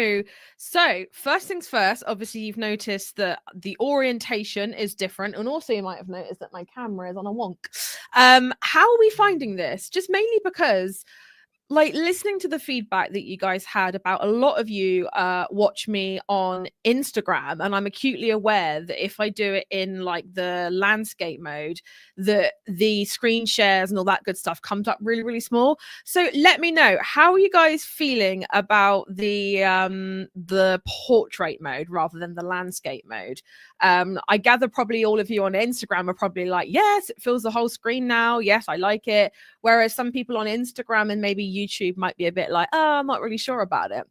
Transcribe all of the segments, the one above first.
go. So first things first, obviously you've noticed that the orientation is different, and also you might have noticed that my camera is on a wonk. How are we finding this? Just mainly because, like, listening to the feedback that you guys had about a lot of you watch me on Instagram, and I'm acutely aware that if I do it in like the landscape mode, that the screen shares and all that good stuff comes up really, really small. So let me know, how are you guys feeling about the portrait mode rather than the landscape mode? I gather probably all of you on Instagram are probably like, yes, it fills the whole screen now. Yes, I like it. Whereas some people on Instagram and maybe YouTube might be a bit like, oh, I'm not really sure about it.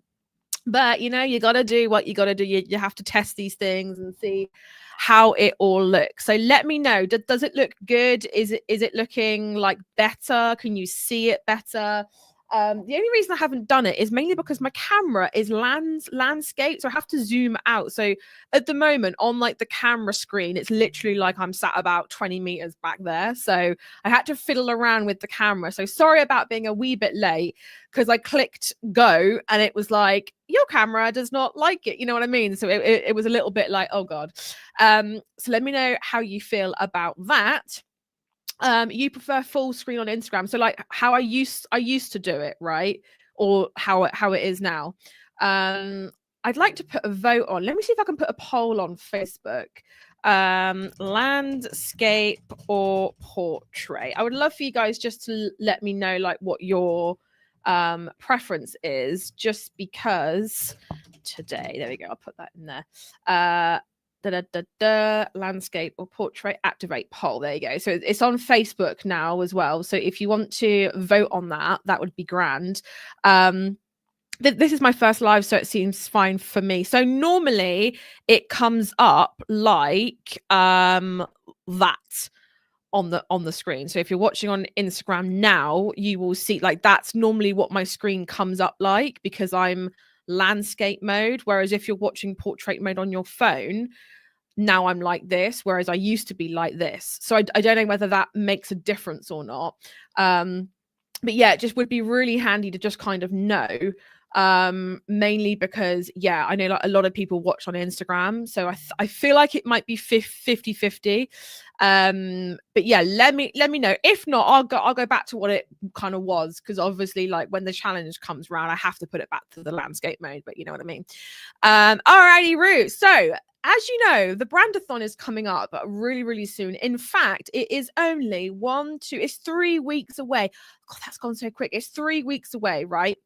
But, you know, you got to do what you got to do. You have to test these things and see how it all looks. So let me know, does it look good? Is it looking like better? Can you see it better? The only reason I haven't done it is mainly because my camera is landscape, so I have to zoom out. So at the moment on like the camera screen, it's literally like I'm sat about 20 meters back there. So I had to fiddle around with the camera. So sorry about being a wee bit late, because I clicked go and it was like, your camera does not like it. You know what I mean? So it was a little bit like, oh God. So let me know how you feel about that. You prefer full screen on Instagram, so like how I used to do it, right? Or how it is now. I'd like to put a vote on. Let me see if I can put a poll on Facebook. Landscape or portrait? I would love for you guys just to let me know like what your preference is, just because today, there we go, I'll put that in there. Landscape or portrait, activate poll. There you go. So it's on Facebook now as well. So if you want to vote on that, that would be grand. This is my first live, so it seems fine for me. So normally it comes up like that on the screen. So if you're watching on Instagram now, you will see like that's normally what my screen comes up like, because I'm landscape mode. Whereas if you're watching portrait mode on your phone, now I'm like this, whereas I used to be like this. So I don't know whether that makes a difference or not. But yeah, it just would be really handy to just kind of know, mainly because, yeah, I know like a lot of people watch on Instagram, so I feel like it might be 50-50. But yeah, let me know. If not, I'll go back to what it kind of was, because obviously like when the challenge comes around, I have to put it back to the landscape mode, but you know what I mean. Alrighty, Roo. So as you know, the Brandathon is coming up really, really soon. In fact, it is only it's 3 weeks away. God, that's gone so quick. It's 3 weeks away, right?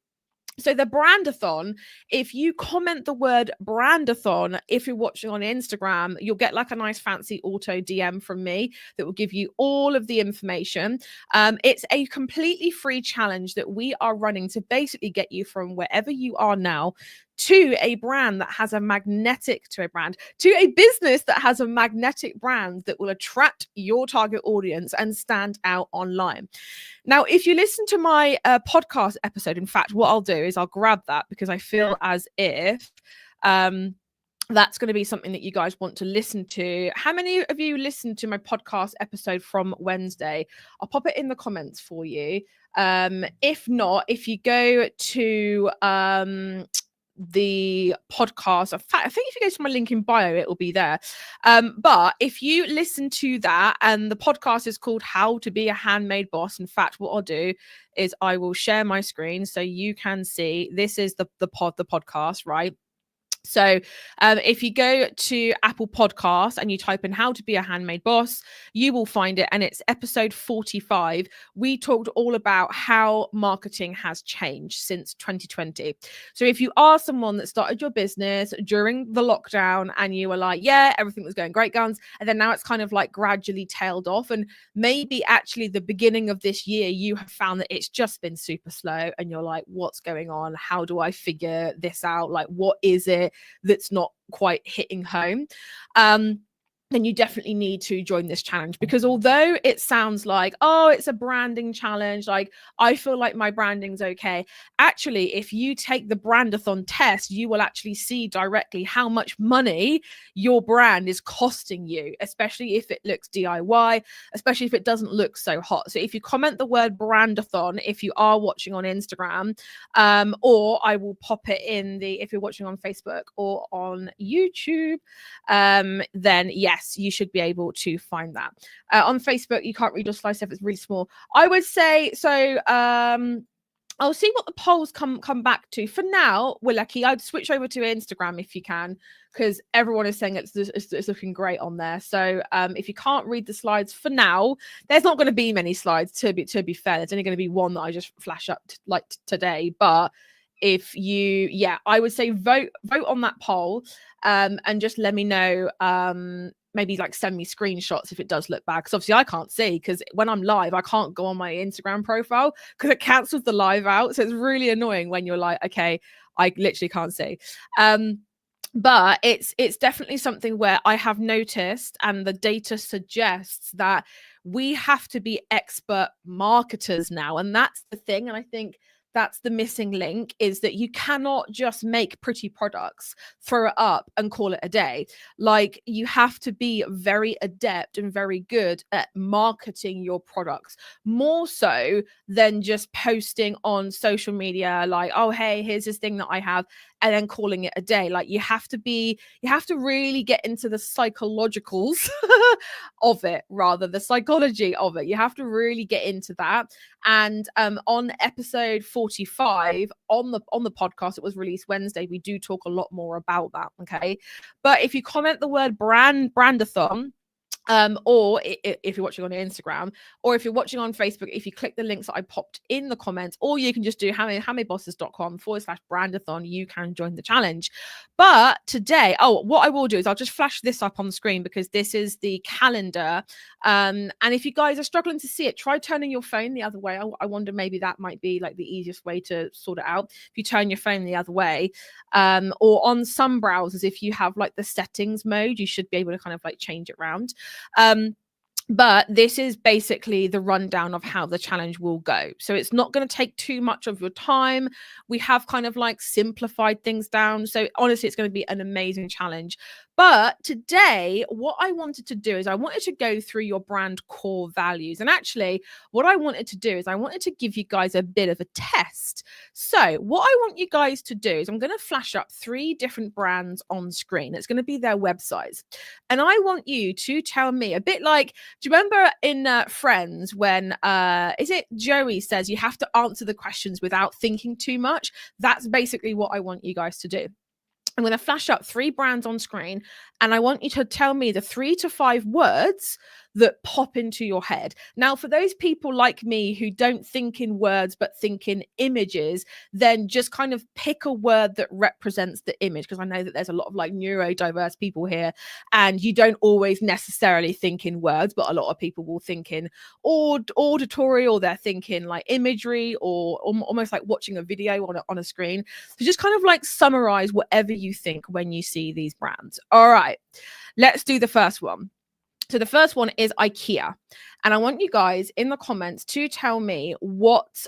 So the Brandathon, if you comment the word Brandathon, if you're watching on Instagram, you'll get like a nice fancy auto DM from me that will give you all of the information. It's a completely free challenge that we are running to basically get you from wherever you are now to a brand that has a business that has a magnetic brand that will attract your target audience and stand out online. Now, if you listen to my podcast episode, in fact, what I'll do is I'll grab that, because I feel as if that's going to be something that you guys want to listen to. How many of you listened to my podcast episode from Wednesday? I'll pop it in the comments for you. If not, if you go to the podcast, in fact, I think if you go to my link in bio, it will be there. But if you listen to that, and the podcast is called How to Be a Handmade Boss. In fact, what I'll do is I will share my screen so you can see. This is the podcast, right? So if you go to Apple Podcasts and you type in How to Be a Handmade Boss, you will find it, and it's episode 45. We talked all about how marketing has changed since 2020. So if you are someone that started your business during the lockdown and you were like, yeah, everything was going great guns, and then now it's kind of like gradually tailed off, and maybe actually the beginning of this year you have found that it's just been super slow, and you're like, what's going on? How do I figure this out? Like, what is it that's not quite hitting home? then you definitely need to join this challenge, because although it sounds like, oh, it's a branding challenge, like I feel like my branding's okay, actually, if you take the Brandathon test, you will actually see directly how much money your brand is costing you, especially if it looks DIY, especially if it doesn't look so hot. So if you comment the word Brandathon, if you are watching on Instagram, or I will pop it in if you're watching on Facebook or on YouTube, then yes, you should be able to find that. On Facebook, you can't read your slide stuff, it's really small. I would say, so I'll see what the polls come back to. For now, we're lucky. I'd switch over to Instagram if you can, because everyone is saying it's looking great on there. So if you can't read the slides for now, there's not going to be many slides, to be fair. There's only going to be one that I just flash up like today. But if you, I would say vote on that poll, and just let me know, maybe like send me screenshots if it does look bad, because obviously I can't see, because when I'm live I can't go on my Instagram profile because it cancels the live out. So it's really annoying when you're like, okay, I literally can't see. But it's definitely something where I have noticed, and the data suggests that we have to be expert marketers now, and that's the thing. And I think that's the missing link, is that you cannot just make pretty products, throw it up and call it a day. Like, you have to be very adept and very good at marketing your products, more so than just posting on social media like, oh, hey, here's this thing that I have, and then calling it a day. Like, you have to really get into the psychologicals of it, rather the psychology of it. You have to really get into that. And on episode 45 on the podcast, it was released Wednesday, we do talk a lot more about that. Okay, but if you comment the word Brandathon, or if you're watching on Instagram, or if you're watching on Facebook, if you click the links that I popped in the comments, or you can just do handmadebosses.com/Brandathon, you can join the challenge. But today, what I will do is I'll just flash this up on the screen, because this is the calendar. And if you guys are struggling to see it, try turning your phone the other way. I wonder, maybe that might be like the easiest way to sort it out. If you turn your phone the other way, or on some browsers, if you have like the settings mode, you should be able to kind of like change it around. But this is basically the rundown of how the challenge will go. So it's not going to take too much of your time. We have kind of like simplified things down. So honestly, it's going to be an amazing challenge. But today, what I wanted to do is I wanted to go through your brand core values. And actually, what I wanted to do is I wanted to give you guys a bit of a test. So what I want you guys to do is I'm going to flash up 3 different brands on screen. It's going to be their websites. And I want you to tell me, a bit like, do you remember in Friends when, is it Joey says you have to answer the questions without thinking too much? That's basically what I want you guys to do. I'm going to flash up 3 brands on screen, and I want you to tell me the 3 to 5 words that pop into your head. Now, for those people like me who don't think in words but think in images, then just kind of pick a word that represents the image, because I know that there's a lot of like neurodiverse people here, and you don't always necessarily think in words, but a lot of people will think in auditory, or they're thinking like imagery, or almost like watching a video on a screen. So just kind of like summarize whatever you think when you see these brands. All right, let's do the first one. So the first one is Ikea. And I want you guys in the comments to tell me what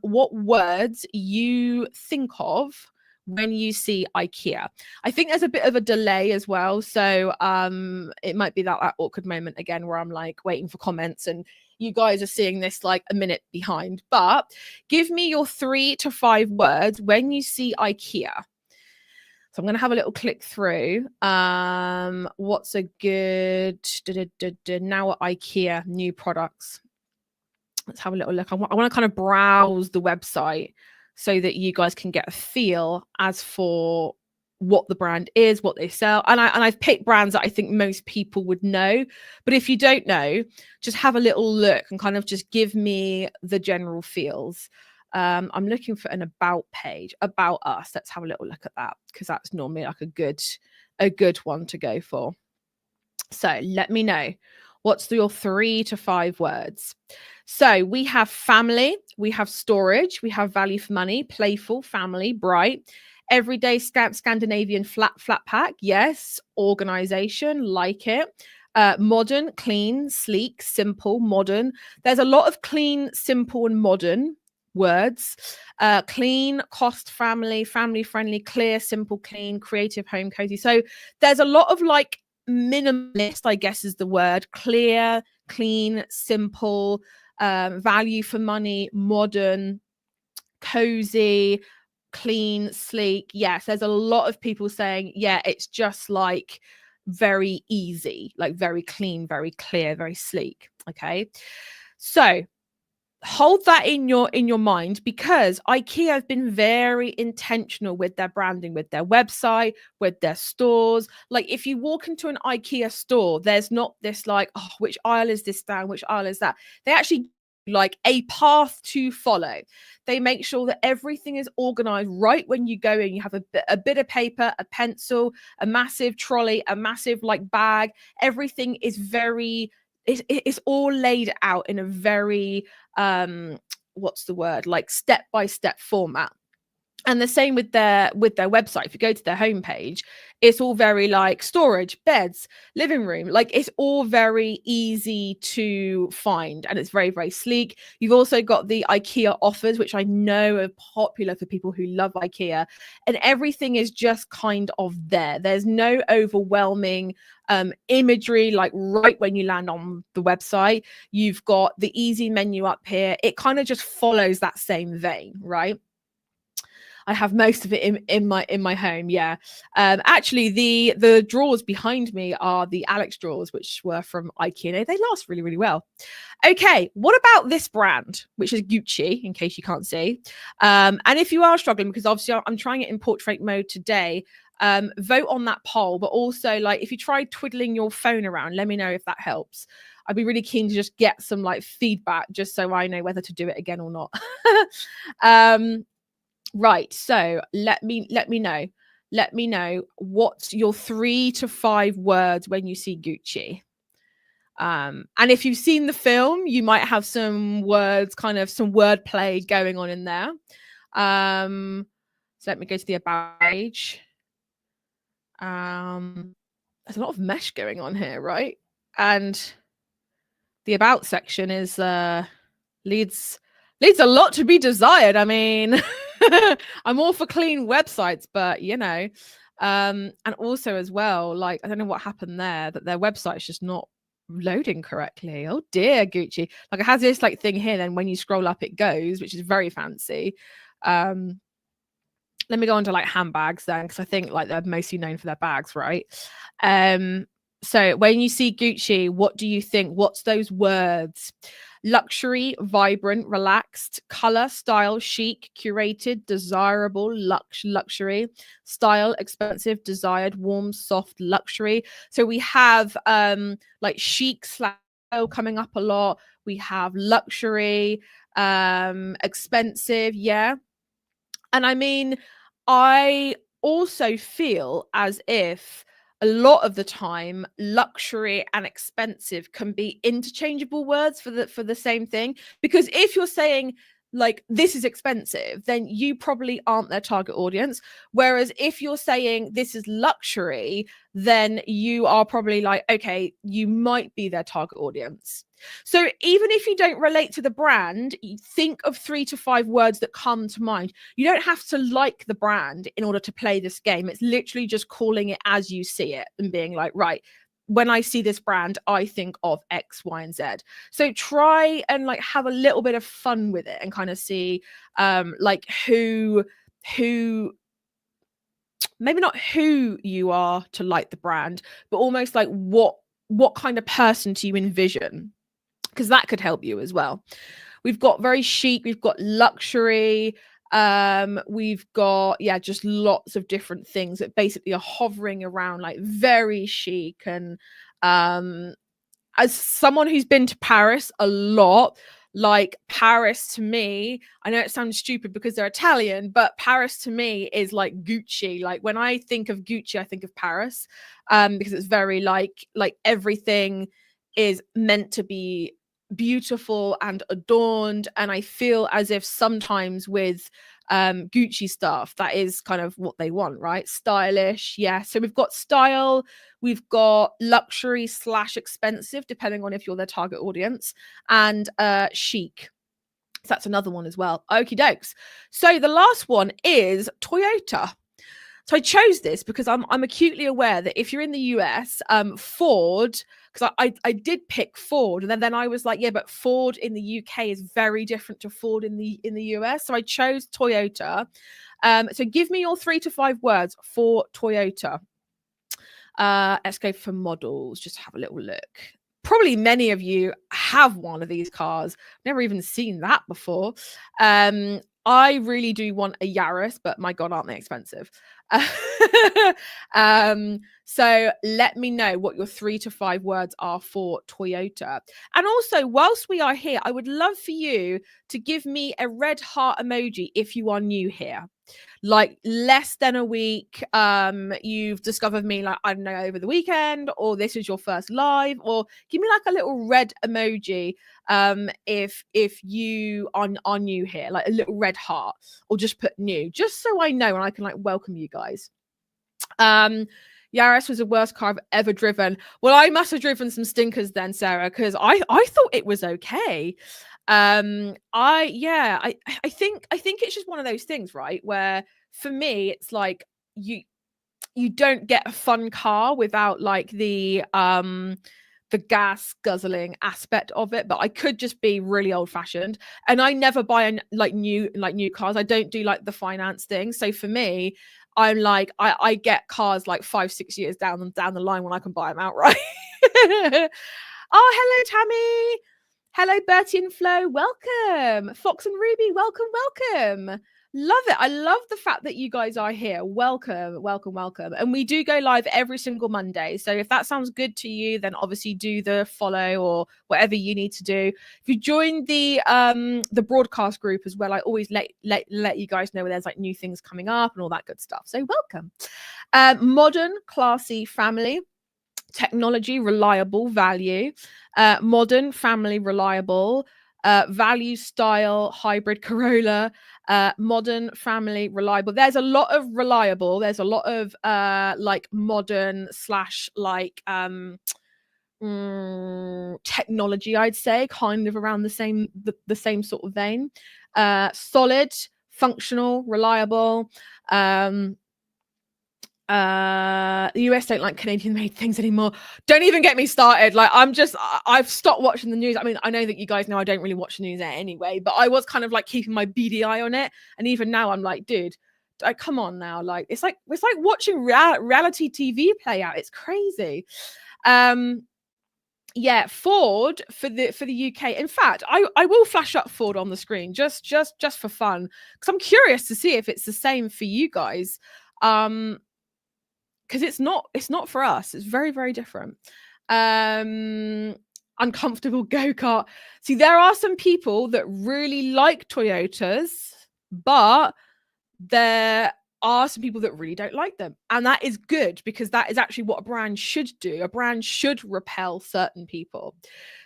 words you think of when you see Ikea. I think there's a bit of a delay as well. So it might be that awkward moment again where I'm like waiting for comments and you guys are seeing this like a minute behind. But give me your 3 to 5 words when you see Ikea. So I'm going to have a little click through. What's a good now at Ikea new products? Let's have a little look. I want to kind of browse the website so that you guys can get a feel as for what the brand is, what they sell. And I've picked brands that I think most people would know. But if you don't know, just have a little look and kind of just give me the general feels. I'm looking for an about page, about us. Let's have a little look at that, because that's normally like a good one to go for. So let me know, what's your 3 to 5 words? So we have family, we have storage, we have value for money, playful, family, bright, Everyday Scandinavian flat pack. Yes. Organization, like it. Modern, clean, sleek, simple, modern. There's a lot of clean, simple, and modern words. Clean, cost, family friendly, clear, simple, clean, creative, home, cozy. So there's a lot of like minimalist, I guess is the word. Clear, clean, simple, value for money, modern, cozy, clean, sleek. Yes, there's a lot of people saying, yeah, it's just like very easy, like very clean, very clear, very sleek. Okay, so hold that in your mind, because IKEA have been very intentional with their branding, with their website, with their stores. Like if you walk into an IKEA store, there's not this like, oh, which aisle is this down, which aisle is that. They actually like a path to follow. They make sure that everything is organized right when you go in. You have a bit of paper, a pencil, a massive trolley, a massive like bag. Everything is very, it's all laid out in a very what's the word, like step-by-step format. And the same with their website. If you go to their homepage, it's all very like storage, beds, living room. Like it's all very easy to find, and it's very, very sleek. You've also got the IKEA offers, which I know are popular for people who love IKEA, and everything is just kind of there. There's no overwhelming imagery like right when you land on the website. You've got the easy menu up here. It kind of just follows that same vein, right? I have most of it in my home. Yeah. Actually, the drawers behind me are the Alex drawers, which were from IKEA. They last really, really well. Okay, what about this brand, which is Gucci, in case you can't see. And if you are struggling, because obviously I'm trying it in portrait mode today, vote on that poll. But also, like, if you try twiddling your phone around, let me know if that helps. I'd be really keen to just get some like feedback, just so I know whether to do it again or not. Right, so let me know what's your 3 to 5 words when you see Gucci. And if you've seen the film, you might have some words, kind of some wordplay going on in there. So let me go to the about page. There's a lot of mesh going on here, right? And the about section is leads a lot to be desired. I mean, I'm all for clean websites, but you know, and also as well, like I don't know what happened there, that their website is just not loading correctly. Oh dear, Gucci. Like it has this like thing here, then when you scroll up, it goes, which is very fancy. Let me go on to like handbags then, because I think like they're mostly known for their bags, right? So when you see Gucci, what do you think? What's those words? Luxury, vibrant, relaxed, color, style, chic, curated, desirable, luxury, style, expensive, desired, warm, soft, luxury. So we have like chic style coming up a lot. We have luxury, expensive, yeah. And I mean, I also feel as if a lot of the time luxury and expensive can be interchangeable words for the same thing, because if you're saying like this is expensive, then you probably aren't their target audience, whereas if you're saying this is luxury, then you are probably like, okay, you might be their target audience. So even if you don't relate to the brand, you think of 3 to 5 words that come to mind. You don't have to like the brand in order to play this game. It's literally just calling it as you see it and being like, right, when I see this brand, I think of X, Y, and Z. So try and like have a little bit of fun with it and kind of see like who maybe not who you are to like the brand, but almost like what kind of person do you envision? Because that could help you as well. We've got very chic, we've got luxury, we've got, yeah, just lots of different things that basically are hovering around like very chic. And as someone who's been to Paris a lot, like Paris to me, I know it sounds stupid because they're Italian, but Paris to me is like Gucci. Like when I think of Gucci, I think of Paris, because it's very like everything is meant to be beautiful and adorned, and I feel as if sometimes with Gucci stuff, that is kind of what they want, right? Stylish, yeah. So we've got style, we've got luxury / expensive, depending on if you're their target audience, and chic. So that's another one as well. Okie dokes. So the last one is Toyota. So I chose this because I'm acutely aware that if you're in the US, Ford, because I did pick Ford, and then I was like, yeah, but Ford in the UK is very different to Ford in the US. So I chose Toyota. So give me your 3 to 5 words for Toyota. Let's go for models. Just have a little look. Probably many of you have one of these cars. Never even seen that before. I really do want a Yaris, but my God, aren't they expensive? So let me know what your 3 to 5 words are for Toyota. And also, whilst we are here, I would love for you to give me a red heart emoji if you are new here. Like less than a week, you've discovered me, like, I don't know, over the weekend, or this is your first live, or give me like a little red emoji if you are new here, like a little red heart, or just put new, just so I know and I can like welcome you guys. Yaris was the worst car I've ever driven. Well, I must have driven some stinkers then, Sarah, because I thought it was okay. I think it's just one of those things, right, where for me it's like you don't get a fun car without like the gas guzzling aspect of it. But I could just be really old fashioned, and I never buy new cars. I don't do like the finance thing. So for me, I'm like, I get cars like 5-6 years down the line when I can buy them outright. Oh, hello, Tammy. Hello, Bertie and Flo. Welcome. Fox and Ruby. Welcome. Love it. I love the fact that you guys are here. Welcome. And we do go live every single Monday. So if that sounds good to you, then obviously do the follow or whatever you need to do. If you join the broadcast group as well, I always let you guys know when there's like new things coming up and all that good stuff. So welcome. Modern, classy, family. Technology, reliable, value. Modern, family, reliable. Value, style, hybrid, Corolla. Modern, family, reliable. There's a lot of reliable. There's a lot of like modern / like technology, I'd say, kind of around the same sort of vein. Solid, functional, reliable. The US don't like Canadian made things anymore. Don't even get me started. Like, I've stopped watching the news. I mean, I know that you guys know I don't really watch the news anyway, but I was kind of like keeping my beady eye on it. And even now I'm like, dude, come on now. Like, it's like watching reality TV play out. It's crazy. Yeah, Ford for the UK. In fact, I will flash up Ford on the screen just for fun, because I'm curious to see if it's the same for you guys. Because it's not for us. It's very, very different. Uncomfortable go-kart. See, there are some people that really like Toyotas, but there are some people that really don't like them. And that is good, because that is actually what a brand should do. A brand should repel certain people.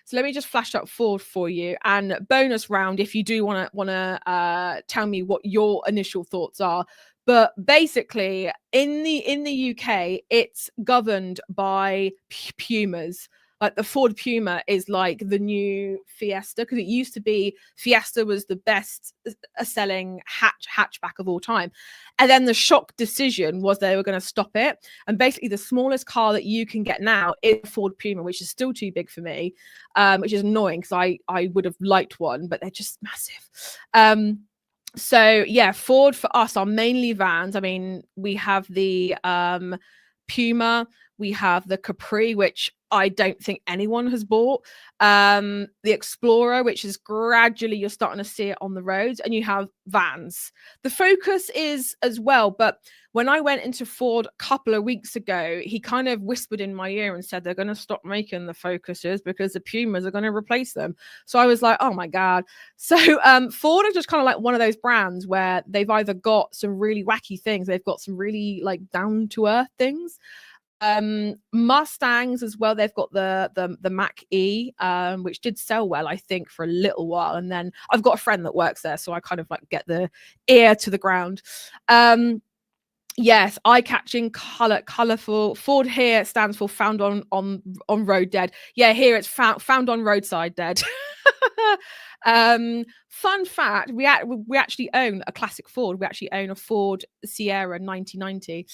So let me just flash up Ford for you. And bonus round, if you do want to tell me what your initial thoughts are. But basically, in the UK, it's governed by Pumas. Like the Ford Puma is like the new Fiesta, because it used to be Fiesta was the best selling hatchback of all time. And then the shock decision was they were going to stop it. And basically the smallest car that you can get now is Ford Puma, which is still too big for me, which is annoying because I would have liked one, but they're just massive. So yeah, Ford for us are mainly vans. I mean, we have the Puma, we have the Capri, which I don't think anyone has bought. The Explorer, which is gradually you're starting to see it on the roads, and you have vans. The Focus is as well, but when I went into Ford a couple of weeks ago, he kind of whispered in my ear and said they're going to stop making the Focuses because the Pumas are going to replace them. So I was like, oh my God. So Ford are just kind of like one of those brands where they've either got some really wacky things, they've got some really like down to earth things. Mustangs as well. They've got the Mac E, which did sell well, I think, for a little while. And then I've got a friend that works there, so I kind of like get the ear to the ground. Yes, eye-catching, colorful. Ford here stands for found on road dead. Yeah, here it's found on roadside dead. Fun fact, we actually own a classic Ford. We actually own a Ford Sierra 1990.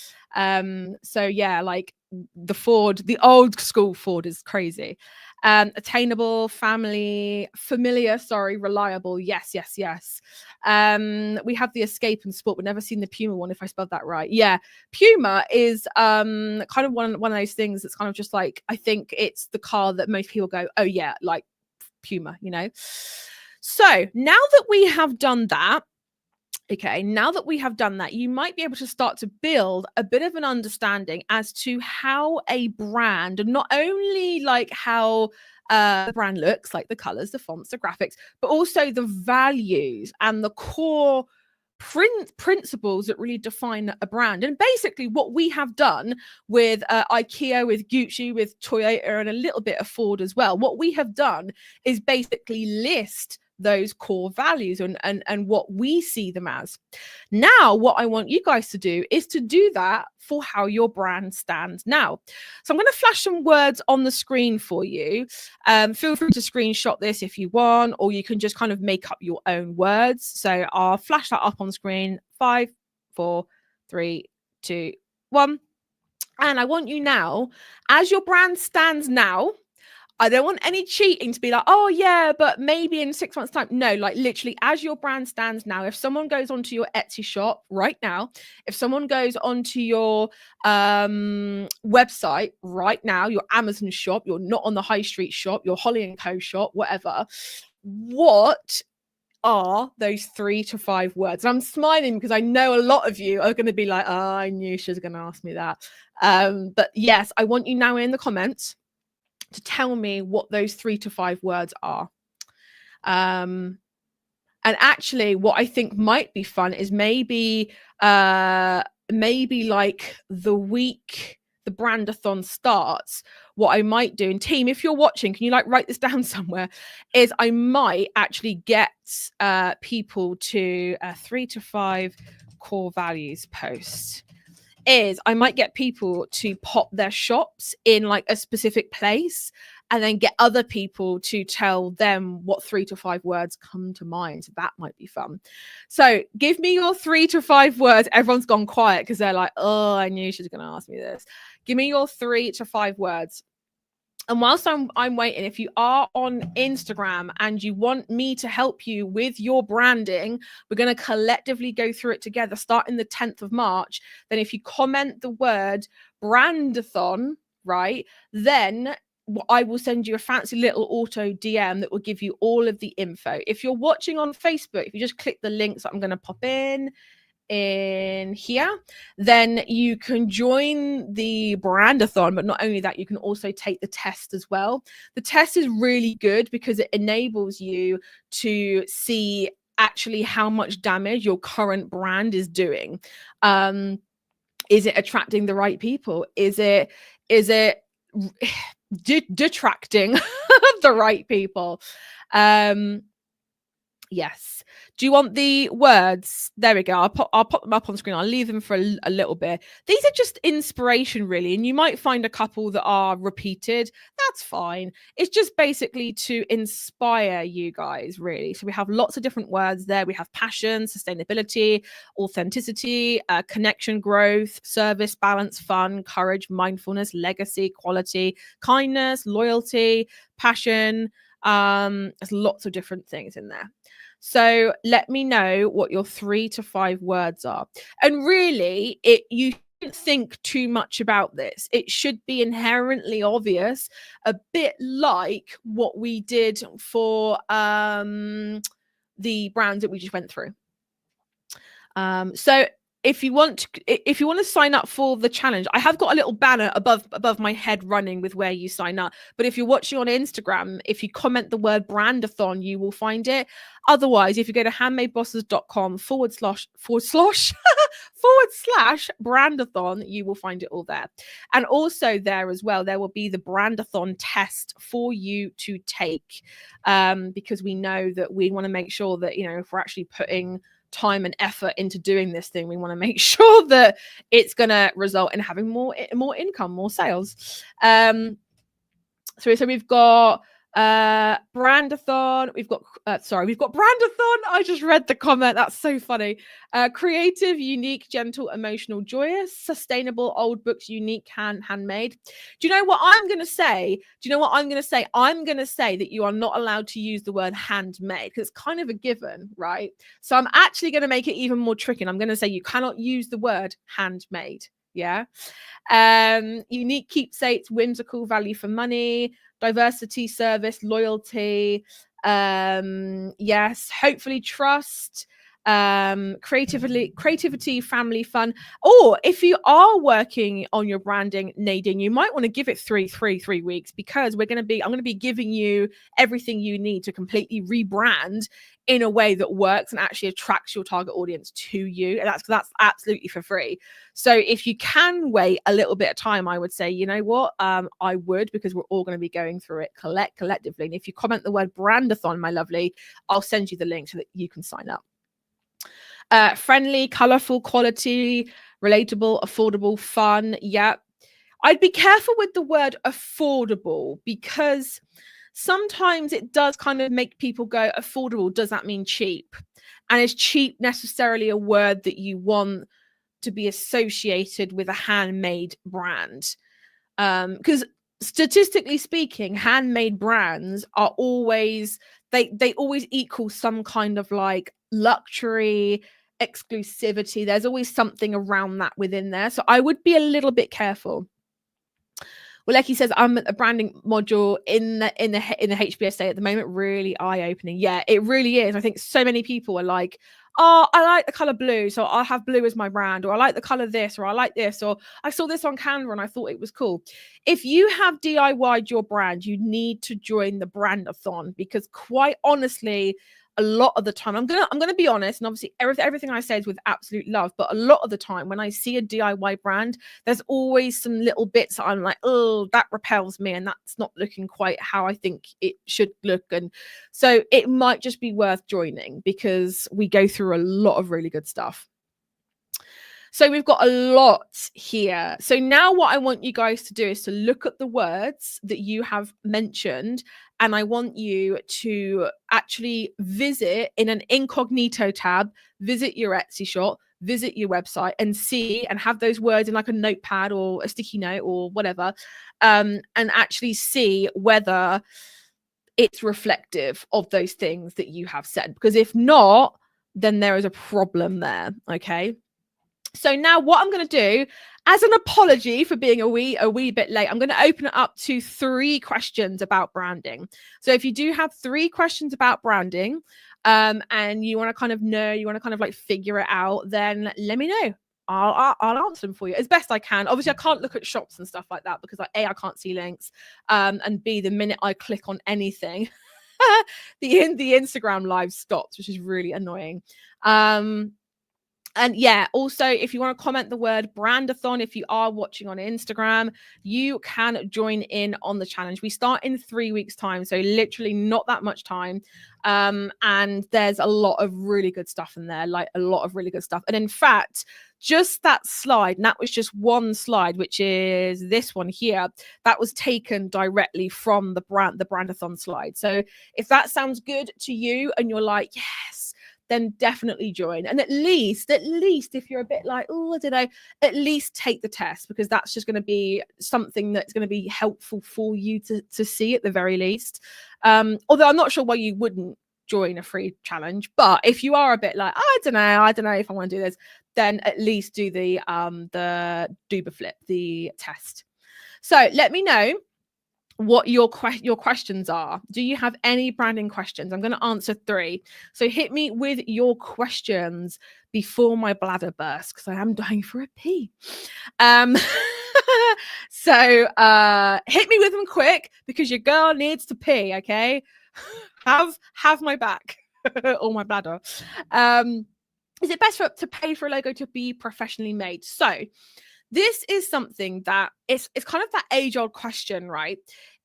So yeah, like the old school Ford is crazy. Attainable, familiar, reliable. Yes. We have the Escape and Sport, but never seen the Puma one, if I spelled that right. Yeah, Puma is kind of one of those things that's kind of just like, I think it's the car that most people go, oh yeah, like Puma, you know. So now that we have done that, you might be able to start to build a bit of an understanding as to how a brand, and not only like how the brand looks, like the colors, the fonts, the graphics, but also the values and the core principles that really define a brand. And basically what we have done with Ikea, with Gucci, with Toyota, and a little bit of Ford as well, what we have done is basically list those core values and what we see them as. Now, what I want you guys to do is to do that for how your brand stands now. So I'm going to flash some words on the screen for you. Feel free to screenshot this if you want, or you can just kind of make up your own words. So I'll flash that up on screen. 5, 4, 3, 2, 1. And I want you now, as your brand stands now, I don't want any cheating to be like, oh yeah, but maybe in 6 months' time. No, like literally as your brand stands now, if someone goes onto your Etsy shop right now, if someone goes onto your website right now, your Amazon shop, you're not on the high street shop, your Holly & Co shop, whatever, what are those 3 to 5 words? And I'm smiling because I know a lot of you are going to be like, oh, I knew she was going to ask me that. But yes, I want you now in the comments to tell me what those 3 to 5 words are. And actually what I think might be fun is maybe like the week the Brandathon starts, what I might do, and team, if you're watching, can you like write this down somewhere, is I might actually get people to 3 to 5 core values posts. Is I might get people to pop their shops in like a specific place and then get other people to tell them what 3 to 5 words come to mind. So that might be fun. So give me your 3 to 5 words. Everyone's gone quiet because they're like, oh, I knew she was going to ask me this. Give me your 3 to 5 words. And whilst I'm waiting, if you are on Instagram and you want me to help you with your branding, we're going to collectively go through it together starting the 10th of March. Then if you comment the word Brandathon, right, then I will send you a fancy little auto DM that will give you all of the info. If you're watching on Facebook, if you just click the links that I'm going to pop in here, then you can join the Brandathon. But not only that, you can also take the test as well. The test is really good because it enables you to see actually how much damage your current brand is doing. Is it attracting the right people? Is it detracting the right people? Yes. Do you want the words? There we go. I'll pop them up on screen. I'll leave them for a little bit. These are just inspiration, really. And you might find a couple that are repeated. That's fine. It's just basically to inspire you guys, really. So we have lots of different words there. We have passion, sustainability, authenticity, connection, growth, service, balance, fun, courage, mindfulness, legacy, quality, kindness, loyalty, passion. There's lots of different things in there. So let me know what your 3 to 5 words are. And really, you shouldn't think too much about this. It should be inherently obvious, a bit like what we did for the brands that we just went through. So if you want to sign up for the challenge, I have got a little banner above my head running with where you sign up. But if you're watching on Instagram, if you comment the word Brandathon, you will find it. Otherwise, if you go to handmadebosses.com // Brandathon, you will find it all there. And also there as well, there will be the Brandathon test for you to take, because we know that we want to make sure that, if we're actually putting time and effort into doing this thing, we want to make sure that it's going to result in having more income, more sales. So we've got Brandathon. We've got Brandathon. I just read the comment. That's so funny. Creative, unique, gentle, emotional, joyous, sustainable, old books, unique, handmade. Do you know what I'm going to say? I'm going to say that you are not allowed to use the word handmade, because it's kind of a given, right? So I'm actually going to make it even more tricky. And I'm going to say you cannot use the word handmade. Yeah. Unique, keepsakes, whimsical, value for money, diversity, service, loyalty, yes, hopefully trust, creativity, family, fun. Or if you are working on your branding, Nadine, you might want to give it three weeks, because I'm going to be giving you everything you need to completely rebrand in a way that works and actually attracts your target audience to you. And that's absolutely for free. So if you can wait a little bit of time, I would say, you know what, I would, because we're all going to be going through it collectively. And if you comment the word Brandathon, my lovely, I'll send you the link so that you can sign up. Friendly, colorful, quality, relatable, affordable, fun. Yep. I'd be careful with the word affordable, because sometimes it does kind of make people go, affordable, does that mean cheap? And is cheap necessarily a word that you want to be associated with a handmade brand? Because statistically speaking, handmade brands are always, they always equal some kind of like luxury, exclusivity. There's always something around that within there. So I would be a little bit careful. Well, like he says, I'm a branding module in the HBSA at the moment. Really eye-opening. Yeah, it really is. I think so many people are like, oh, I like the color blue, so I'll have blue as my brand, or I like the color this, or I like this, or I saw this on Canva and I thought it was cool. If you have DIY'd your brand, you need to join the Brandathon, because quite honestly, a lot of the time, I'm gonna be honest, and obviously everything I say is with absolute love, but a lot of the time when I see a DIY brand, there's always some little bits that I'm like, oh, that repels me, and that's not looking quite how I think it should look. And so it might just be worth joining, because we go through a lot of really good stuff. So we've got a lot here. So now what I want you guys to do is to look at the words that you have mentioned, and I want you to actually visit in an incognito tab, visit your Etsy shop, visit your website, and see and have those words in like a notepad or a sticky note or whatever, and actually see whether it's reflective of those things that you have said. Because if not, then there is a problem there. Okay. So now what I'm going to do, as an apology for being a wee bit late, I'm going to open it up to 3 questions about branding. So if you do have 3 questions about branding, and you want to kind of know, you want to kind of like figure it out, then let me know. I'll answer them for you as best I can. Obviously, I can't look at shops and stuff like that, because A, I can't see links, and B, the minute I click on anything, the Instagram live stops, which is really annoying. And yeah, also, if you want to comment the word Brandathon, if you are watching on Instagram, you can join in on the challenge. We start in 3 weeks' time, so literally not that much time. And there's a lot of really good stuff in there, like a lot of really good stuff. And in fact, just that slide, and that was just one slide, which is this one here, that was taken directly from the Brandathon slide. So if that sounds good to you and you're like, yes, then definitely join. And at least if you're a bit like, oh, I don't know, at least take the test, because that's just going to be something that's going to be helpful for you to see at the very least. Although I'm not sure why you wouldn't join a free challenge, but if you are a bit like, I don't know if I want to do this, then at least do the Duba flip, the test. So let me know what your questions are. Do you have any branding questions? I'm going to answer 3. So hit me with your questions before my bladder bursts, because I am dying for a pee. So hit me with them quick, because your girl needs to pee. Okay, have my back or my bladder. Is it best to pay for a logo to be professionally made? So this is something that it's kind of that age-old question, right?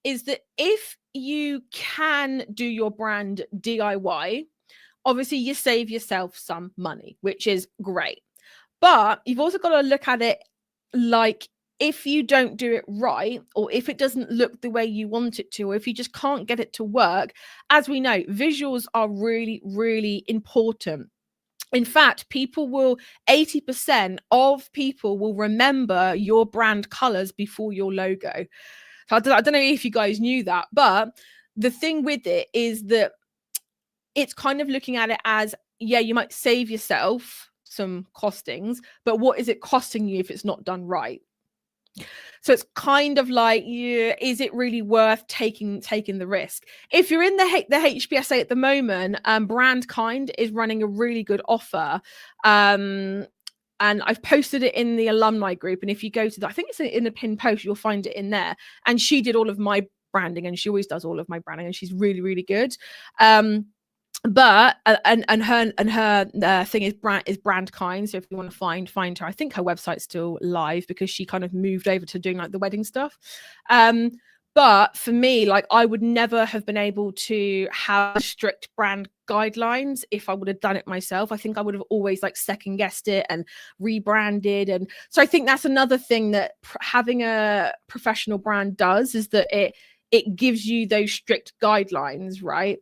Is that if you can do your brand DIY, obviously you save yourself some money, which is great. But you've also got to look at it like, if you don't do it right, or if it doesn't look the way you want it to, or if you just can't get it to work, as we know, visuals are really, really important. In fact, 80% of people will remember your brand colors before your logo. So I don't know if you guys knew that, but the thing with it is that it's kind of looking at it as, yeah, you might save yourself some costings, but what is it costing you if it's not done right? So it's kind of like, yeah, is it really worth taking the risk? If you're in the HBSA at the moment, Brandkind is running a really good offer. And I've posted it in the alumni group. And if you go to I think it's in the pinned post, you'll find it in there. And she did all of my branding, and she always does all of my branding, and she's really, really good. But her thing is Brandkind. So if you want to find her, I think her website's still live, because she kind of moved over to doing like the wedding stuff. But for me, like, I would never have been able to have strict brand guidelines if I would have done it myself. I think I would have always like second guessed it and rebranded. And so I think that's another thing that having a professional brand does, is that it gives you those strict guidelines, right?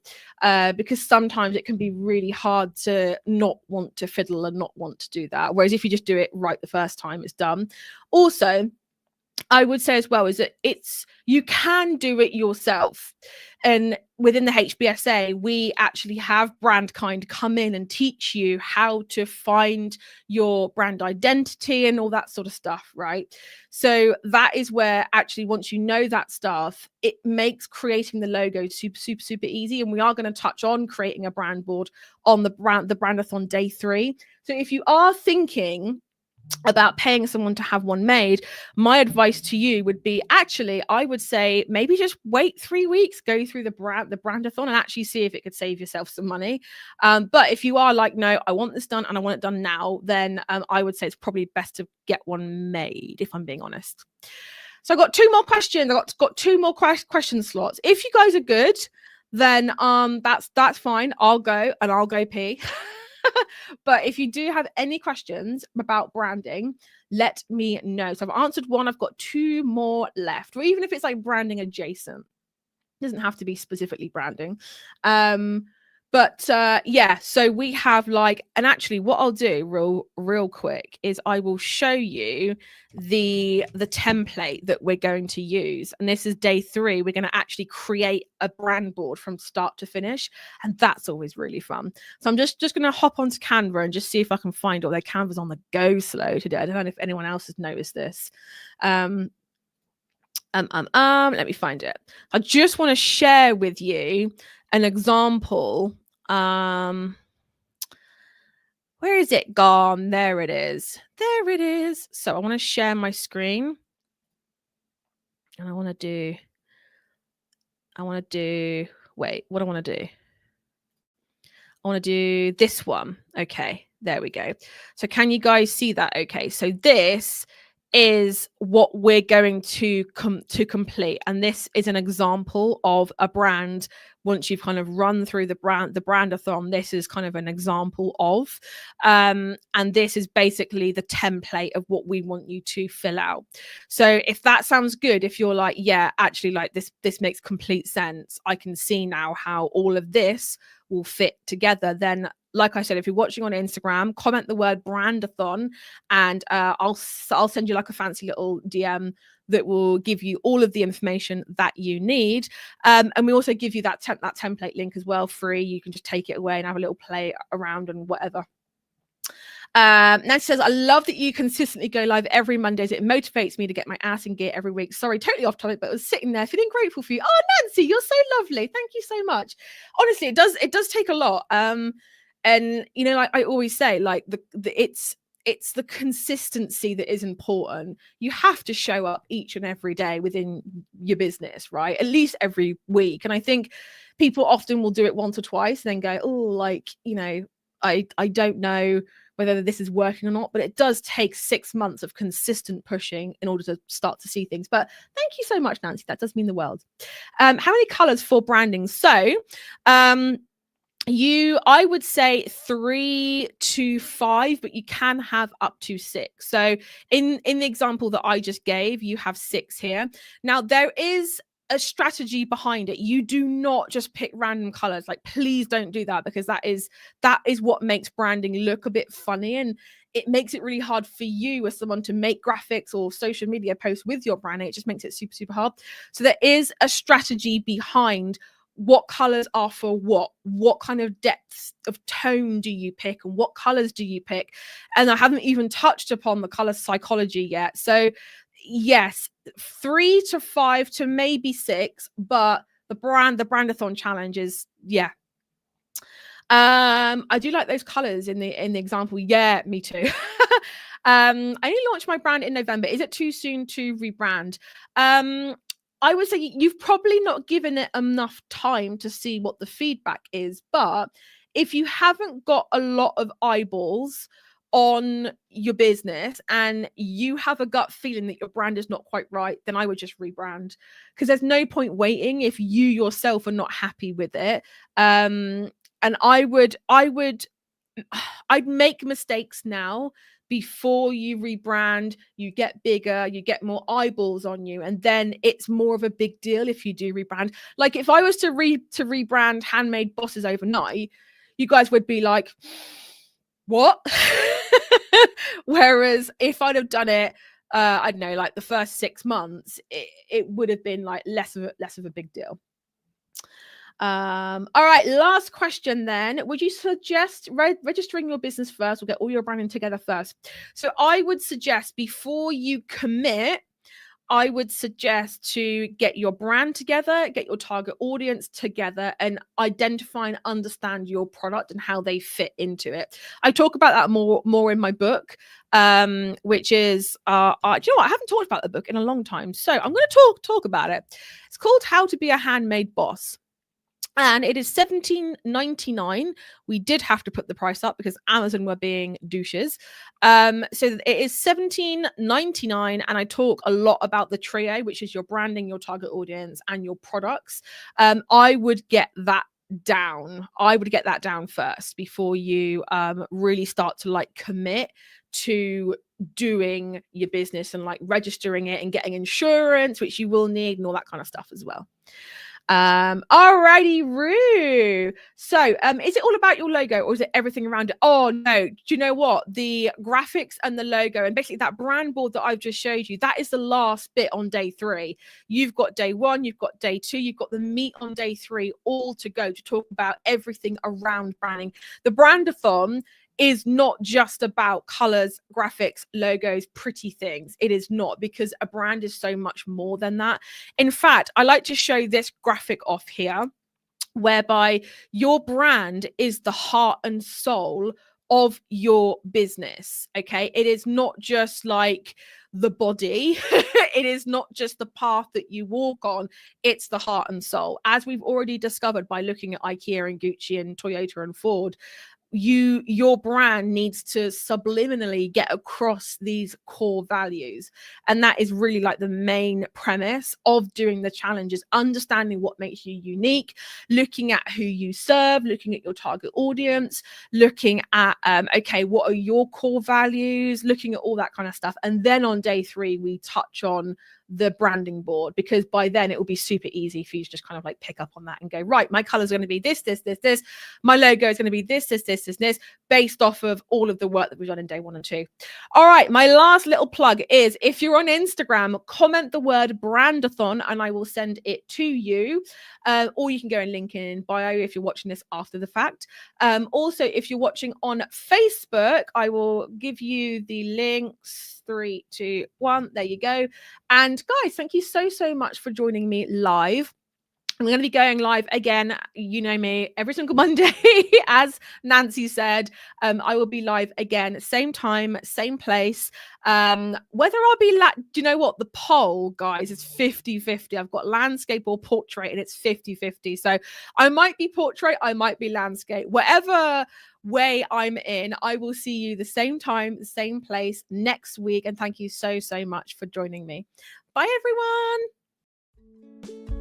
Because sometimes it can be really hard to not want to fiddle and not want to do that. Whereas if you just do it right the first time, it's done. Also, I would say as well is that you can do it yourself. And within the HBSA, we actually have Brandkind come in and teach you how to find your brand identity and all that sort of stuff, right? So that is where actually, once you know that stuff, it makes creating the logo super, super, super easy. And we are going to touch on creating a brand board on the Brandathon Day 3. So if you are thinking about paying someone to have one made, my advice to you would be, actually, I would say maybe just wait 3 weeks, go through the Brandathon, and actually see if it could save yourself some money. But if you are like, no, I want this done and I want it done now, then I would say it's probably best to get one made, if I'm being honest. So I've got 2 more questions. I've got 2 more question slots. If you guys are good, then that's fine. I'll go pee. But if you do have any questions about branding, let me know. So I've answered 1. I've got 2 more left, or even if it's like branding adjacent, it doesn't have to be specifically branding. But yeah, so we have like, and actually what I'll do real quick is I will show you the template that we're going to use. And this is day 3. We're going to actually create a brand board from start to finish. And that's always really fun. So I'm just going to hop onto Canva and just see if I can find all their Canva's on the go slow today. I don't know if anyone else has noticed this. Let me find it. I just want to share with you an example. Where is it gone? There it is. So I want to share my screen, and I want to do wait, what do I want to do? I want to do this one. Okay, there we go. So can you guys see that? Okay, so this is what we're going to complete, and this is an example of a brand. Once you've kind of run through the Brandathon, this is kind of an example of and this is basically the template of what we want you to fill out. So if that sounds good, if you're like, yeah, actually, like this makes complete sense, I can see now how all of this will fit together, then like I said, if you're watching on Instagram, comment the word Brandathon, and I'll send you like a fancy little DM that will give you all of the information that you need. And we also give you that template link as well, free. You can just take it away and have a little play around and whatever. Nancy says, I love that you consistently go live every Mondays. It motivates me to get my ass in gear every week. Sorry, totally off topic, but I was sitting there feeling grateful for you. Oh, Nancy, you're so lovely. Thank you so much. Honestly, it does take a lot. And you know, like I always say, like it's the consistency that is important. You have to show up each and every day within your business, right? At least every week. And I think people often will do it once or twice and then go, oh, like, you know, I don't know whether this is working or not, but it does take 6 months of consistent pushing in order to start to see things. But thank you so much, Nancy. That does mean the world. How many colors for branding? So, I would say 3 to 5, but you can have up to 6. So in the example that I just gave, you have 6 here. Now there is a strategy behind it. You do not just pick random colors. Like, please don't do that, because that is what makes branding look a bit funny, and it makes it really hard for you as someone to make graphics or social media posts with your branding. It just makes it super, super hard. So there is a strategy behind what colors are for what kind of depths of tone do you pick, and what colors do you pick. And I haven't even touched upon the color psychology yet. So yes, 3 to 5 to maybe 6, but the Brandathon challenge is, yeah. I do like those colors in the example. Yeah, me too. I only launched my brand in November. Is it too soon to rebrand? I would say you've probably not given it enough time to see what the feedback is. But if you haven't got a lot of eyeballs on your business and you have a gut feeling that your brand is not quite right, then I would just rebrand, because there's no point waiting if you yourself are not happy with it. And I'd make mistakes now before you rebrand. You get bigger, you get more eyeballs on you, and then it's more of a big deal if you do rebrand. Like, if I was to rebrand Handmade Bosses overnight, you guys would be like, what? Whereas if I'd have done it, I don't know, like the first 6 months, it would have been like less of a big deal. All right, last question then. Would you suggest registering your business first, or get all your branding together first? So I would suggest, before you commit, I would suggest to get your brand together, get your target audience together, and identify and understand your product and how they fit into it. I talk about that more in my book, which is, do you know what? I haven't talked about the book in a long time, so I'm going to talk about it. It's called How to Be a Handmade Boss. And it is $17.99. We did have to put the price up because Amazon were being douches. So it is $17.99, and I talk a lot about the trio, which is your branding, your target audience, and your products. I would get that down. I would get that down first before you really start to like commit to doing your business and like registering it and getting insurance, which you will need, and all that kind of stuff as well. Alrighty, Roo. So is it all about your logo, or is it everything around it? Oh no, do you know what? The graphics and the logo, and basically that brand board that I've just showed you, that is the last bit on day 3. You've got day 1, you've got day 2, you've got the meat on day 3, all to go to talk about everything around branding. The Brandathon is not just about colors, graphics, logos, pretty things. It is not, because a brand is so much more than that. In fact, I like to show this graphic off here, whereby your brand is the heart and soul of your business. Okay, it is not just like the body. It is not just the path that you walk on. It's the heart and soul, as we've already discovered by looking at Ikea and Gucci and Toyota and Ford. Your brand needs to subliminally get across these core values, and that is really like the main premise of doing the challenge, is understanding what makes you unique, looking at who you serve, looking at your target audience, looking at okay, what are your core values, looking at all that kind of stuff. And then on day 3 we touch on the branding board, because by then it will be super easy for you to just kind of like pick up on that and go, right, my color is going to be this, my logo is going to be this, based off of all of the work that we've done in day 1 and 2. All right, my last little plug is, if you're on Instagram, comment the word Brandathon and I will send it to you. Or you can go and link in bio if you're watching this after the fact. Also, if you're watching on Facebook, I will give you the links. 3, 2, 1. There you go. And guys, thank you so much for joining me live. I'm going to be going live again, you know me, every single Monday, as Nancy said. I will be live again, same time, same place. Whether I'll be, do you know what? The poll, guys, is 50-50. I've got landscape or portrait, and it's 50-50. So I might be portrait, I might be landscape. Whatever way I'm in, I will see you the same time, the same place next week. And thank you so much for joining me. Bye, everyone.